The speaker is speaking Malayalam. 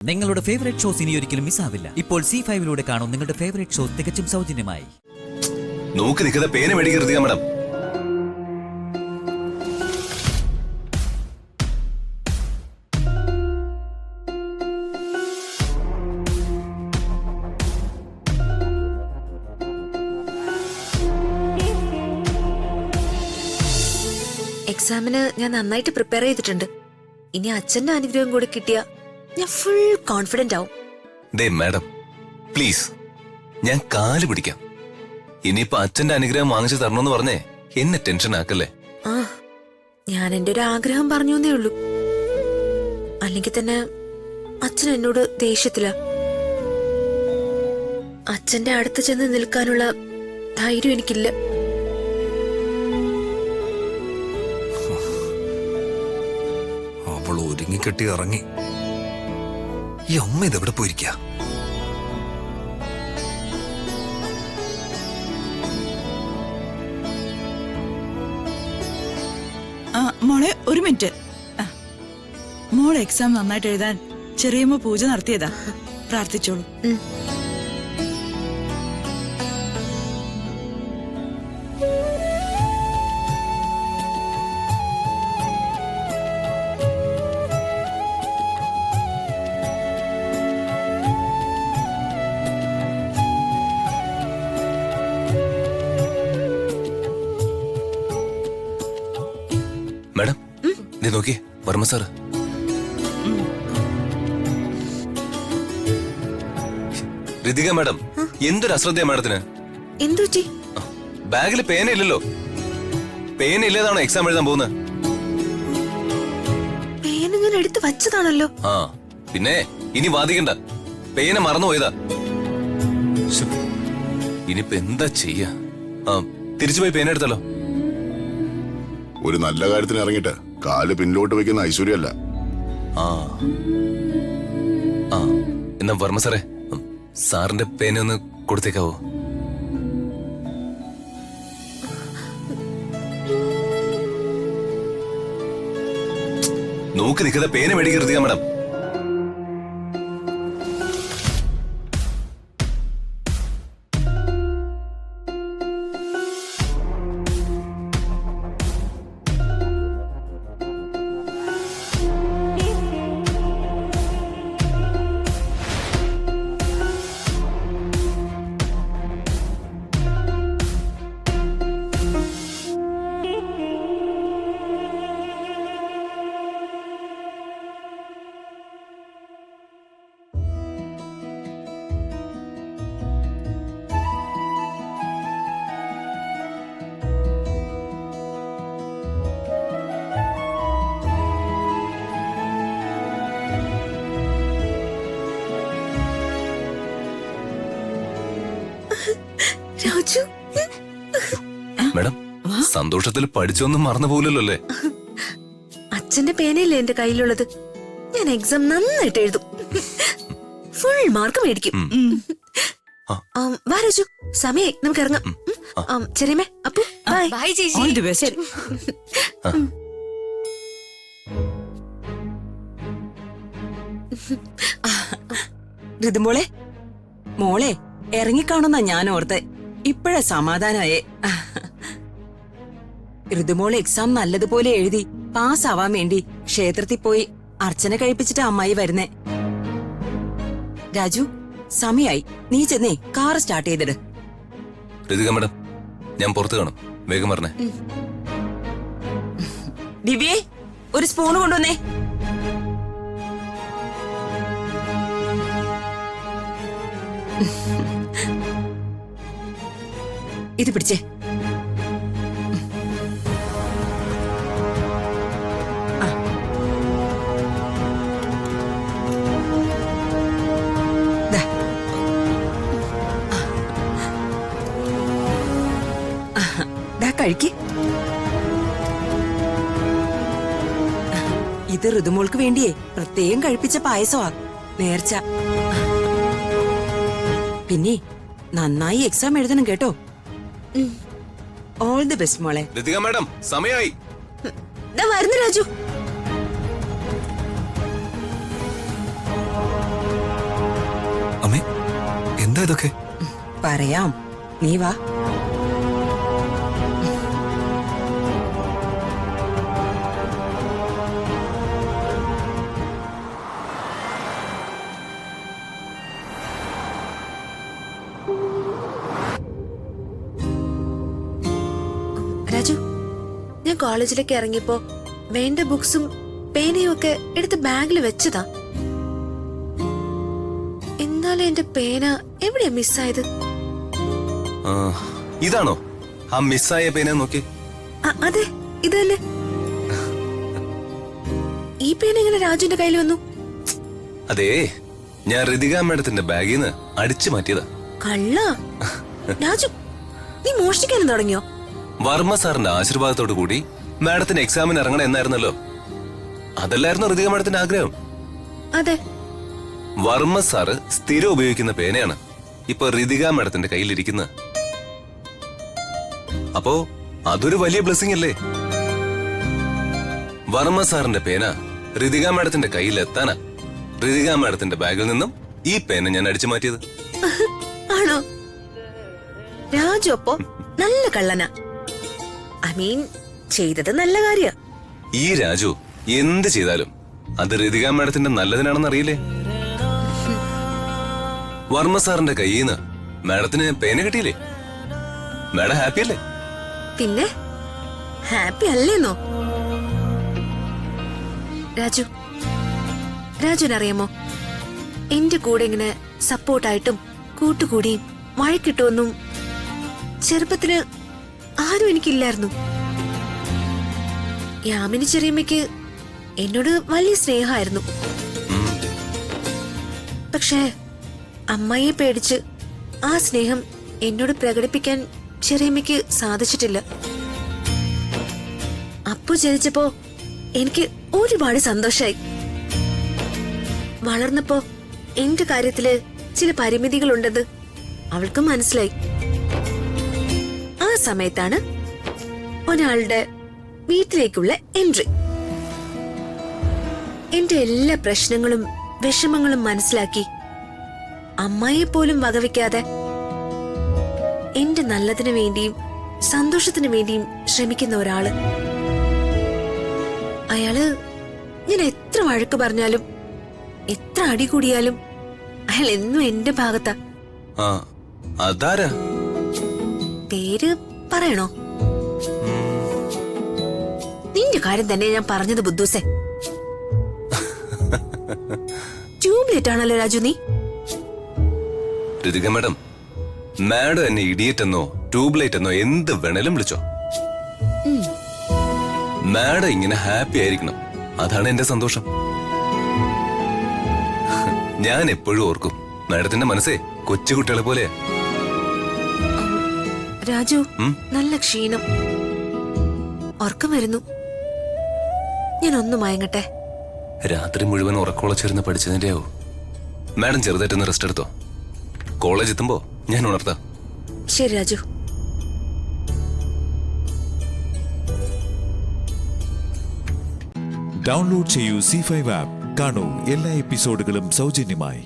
നിങ്ങളുടെ ഫേവറേറ്റ് ഷോസ് ഇനി ഒരിക്കലും മിസ്സാവില്ല. ഇപ്പോൾ C5 കാണും നിങ്ങളുടെ ഫേവറേറ്റ് ഷോസ് തികച്ചും സൗജന്യമായി. നോക്ക് നിൽക്കുന്ന പേന മേടിക്കരുത് മാഡം. എക്സാമിന് ഞാൻ നന്നായിട്ട് പ്രിപ്പയർ ചെയ്തിട്ടുണ്ട്. ഇനി അച്ഛന്റെ അനുഗ്രഹം കൂടി കിട്ടിയ ഞാൻ ഫുൾ കോൺഫിഡന്റ് ആവും. ദേ മാഡം പ്ലീസ്, ഞാൻ കാല് പിടിക്കാം. ഇനിയിപ്പോ അച്ഛന്റെ അനുഗ്രഹം വാങ്ങിച്ചു തരണമെന്ന് പറഞ്ഞേ എന്നെ ടെൻഷൻ ആക്കല്ലേ. ആ, ഞാൻ എന്റെ ഒരു ആഗ്രഹം പറഞ്ഞു എന്നേ ഉള്ളൂ. അല്ലെങ്കിൽ തന്നെ അച്ഛൻ എന്നോട് ദേഷ്യത്തില. അച്ഛന്റെ അടുത്ത് ചെന്ന് നിൽക്കാനുള്ള ധൈര്യം എനിക്കില്ല. അവൾ ഒരുങ്ങിക്കെട്ടി ഇറങ്ങി. ഈ അമ്മ ഇതെവിടെ പോയിരിക്ക? മോളെ ഒരു മിനിറ്റ്. മോളെ എക്സാം നന്നായിട്ട് എഴുതാൻ ചെറിയമ്മ പൂജ നടത്തിയതാ. പ്രാർത്ഥിച്ചോളൂ. മാഡം നീ നോക്കിയേ, വർമ്മ സാറ്. ഋതിക മാഡം, എന്തൊരു അശ്രദ്ധയാ മാഡത്തിന്. എന്തു പറ്റി? ബാഗിൽ പേന ഇല്ലല്ലോ. പേന ഇല്ലാതാണോ എക്സാം എഴുതാൻ പോകുന്നത്? പേന ഞാൻ എടുത്ത് വച്ചതാണല്ലോ. ആ പിന്നെ ഇനി വാദിക്കണ്ട, പേന മറന്നുപോയതാ. ഇനിയിപ്പോ എന്താ ചെയ്യാ? തിരിച്ചുപോയി പേന എടുത്തല്ലോ. ഒരു നല്ല കാര്യത്തിന് ഇറങ്ങിട്ട് കാല് പിന്നിലോട്ട് വെക്കുന്ന ഐശ്വര്യല്ല. ആ ആ എന്നാ വർമ്മ സാറേ, സാറിന്റെ പേന ഒന്ന് കൊടുത്തേക്കാവോ? നോക്ക് നിൽക്കുന്ന പേന മേടിക്കരുത് മാഡം. രാജു, മാഡം സന്തോഷത്തിൽ പഠിച്ചൊന്നും മറന്നു പോലല്ലോ അല്ലേ? അച്ഛന്റെ പേനയല്ലേ എന്റെ കയ്യിലുള്ളത്. ഞാൻ എക്സാം നന്നായിട്ട് എഴുതും. ഫുൾ മാർക്ക് മേടിക്കും. വാ രാജു, സമയായി, നമുക്ക് ഇറങ്ങാം. ചെറിയമ്മേ, Appu bye. All the best. ഋതുമോളെ, മോളെ ഇറങ്ങിക്കാണുന്ന ഞാൻ ഓർത്തെ. ഇപ്പോഴാ സമാധാനായേ. ഋതുമോളെ എക്സാം നല്ലതുപോലെ എഴുതി പാസ്സാവാൻ വേണ്ടി ക്ഷേത്രത്തിൽ പോയി അർച്ചന കഴിപ്പിച്ചിട്ട് അമ്മായി വരുന്നേ. രാജു, സമയായി, നീ ചെന്നേ കാർ സ്റ്റാർട്ട് ചെയ്തിട്. ഋതിക മാഡം, ഞാൻ പുറത്ത് കാണും, വേഗം പറഞ്ഞേ. ദിവ്യേ, ഒരു സ്പൂണ് കൊണ്ടുവന്നേ. ഇത് പിടിച്ചേ. കഴിക്ക്. ഇത് ഋതുമോൾക്ക് വേണ്ടിയേ പ്രത്യേകം കഴിപ്പിച്ച പായസമാ, നേർച്ച. പിന്നെ നന്നായി എക്സാം എഴുതണം കേട്ടോ. ഓൾ ദി ബെസ്റ്റ് മോളെ. ഋതിക മാഡം, സമയായി. വരുന്നു രാജു. എന്താ ഇതൊക്കെ? പറയാം, നീ വാ. രാജു, ഞാൻ കോളേജിലേക്ക് ഇറങ്ങിയപ്പോ വേണ്ട ബുക്സും പേനയും ഒക്കെ എടുത്ത് ബാഗിൽ വെച്ചതാ. എന്നാലും എന്റെ പേന എവിടെയാ മിസ്സായത്? ആ, ഇതാണോ ആ മിസ്സായ പേന? നോക്കി. അതെ, ഇതല്ലേ. ഈ പേന എങ്ങനെ രാജുവിന്റെ കയ്യിൽ വന്നു? അതേ, ഞാൻ ഋതിക മാഡത്തിന്റെ ബാഗിൽ നിന്ന് അടിച്ചു മാറ്റിയതാ. കള്ള രാജു, നീ മോഷ്ടിക്കാനും തുടങ്ങിയോ? വർമ്മ സാറിന്റെ ആശീർവാദത്തോടു കൂടി മാഡത്തിന് എക്സാമിന് ഇറങ്ങണം എന്നായിരുന്നല്ലോ. അതല്ലായിരുന്നു ഋതിക മാഡത്തിന്റെ ആഗ്രഹം? അതെ. വർമ്മ സാറ് സ്ഥിരം ഉപയോഗിക്കുന്ന പേനയാണ് ഇപ്പൊ ഋതിക മാഡത്തിന്റെ കയ്യിലിരിക്കുന്നത്. അപ്പോ അതൊരു വലിയ ബ്ലെസ്സിംഗ് അല്ലേ? വർമ്മ സാറിന്റെ പേന ഋതിക മാഡത്തിന്റെ കയ്യിൽ എത്താനാ ഋതിക മാഡത്തിന്റെ ബാഗിൽ നിന്നും ഈ പേന ഞാൻ അടിച്ചു മാറ്റിയത്. ആണോ? രാജു അപ്പോ നല്ല കള്ളനാ. ഐ മീൻ, ചെയ്തത് നല്ല കാര്യ. ഈ രാജു എന്ത് ചെയ്താലും അത് ഋതിക മാഡത്തിന്റെ നല്ലതിനാണെന്ന് അറിയില്ലേ? വർമ്മ സാറിന്റെ കയ്യിൽ നിന്ന് മാഡത്തിന് പേന കിട്ടിയില്ലേ? മാഡം ഹാപ്പി അല്ലേ? പിന്നെ ഹാപ്പി അല്ലേന്നോ? രാജു, രാജുവിനറിയാമോ, എന്റെ കൂടെ ഇങ്ങനെ സപ്പോർട്ടായിട്ടും കൂട്ടുകൂടിയും വഴക്കിട്ടൊന്നും ചെറുപ്പത്തില് ആരും എനിക്കില്ലായിരുന്നു. യാമിനി ചെറിയമ്മയ്ക്ക് എന്നോട് വലിയ സ്നേഹമായിരുന്നു. പക്ഷേ അമ്മയെ പേടിച്ച് ആ സ്നേഹം എന്നോട് പ്രകടിപ്പിക്കാൻ ചെറിയമ്മയ്ക്ക് സാധിച്ചിട്ടില്ല. അപ്പു ജനിച്ചപ്പോ എനിക്ക് ഒരുപാട് സന്തോഷായി. വളർന്നപ്പോ എന്റെ കാര്യത്തില് ചില പരിമിതികളുണ്ടെന്ന് അവൾക്ക് മനസ്സിലായി. ആ സമയത്താണ് ഒരാളുടെ വീട്ടിലേക്കുള്ള എൻട്രി. എന്റെ എല്ലാ പ്രശ്നങ്ങളും വിഷമങ്ങളും മനസ്സിലാക്കി അമ്മയെ പോലും വകവയ്ക്കാതെ എന്റെ നല്ലതിനു വേണ്ടിയും സന്തോഷത്തിനു വേണ്ടിയും ശ്രമിക്കുന്ന ഒരാള്. അയാള് ഞാൻ എത്ര വഴക്ക് പറഞ്ഞാലും എത്ര അടി കൂടിയാലും അയാൾ എന്നും എന്റെ ഭാഗത്താ. ആ, അതാരാ? പേര് പറയണോ? നിന്റെ കാര്യം തന്നെ ഞാൻ പറഞ്ഞത് ബുദ്ധൂസേ. ട്യൂബ്ലൈറ്റ് ആണല്ലോ രാജു നീ. ഋതിക മാഡം, മാഡം എന്നെ ഇഡിയറ്റ് എന്നോ ട്യൂബ്ലൈറ്റ് എന്നോ എന്ത് വേണേലും വിളിച്ചോ. മാഡം ഇങ്ങനെ ഹാപ്പി ആയിരിക്കണം, അതാണ് എന്റെ സന്തോഷം. ഞാൻ എപ്പോഴും ഓർക്കും, മാഡത്തിന്റെ മനസ്സേ കൊച്ചുകുട്ടികളെ പോലെയാ. രാജു, നല്ല ക്ഷീണം, ഉറക്കം വരുന്നു. ഞാൻ ഒന്ന് മയങ്ങട്ടെ. രാത്രി മുഴുവൻ ഉറക്കമുളച്ചിരുന്ന് പഠിച്ചതിന്റെ ആവും. മാഡം ചെറുതായിട്ടൊന്ന് റെസ്റ്റ് എടുത്തോ. കോളേജ് എത്തുമ്പോ ഞാൻ ഉണർത്താം. ശരി രാജു. ഡൗൺലോഡ് ചെയ്യൂ C5 ആപ്പ്. കാണൂ എല്ലാ എപ്പിസോഡുകളും സൗജന്യമായി.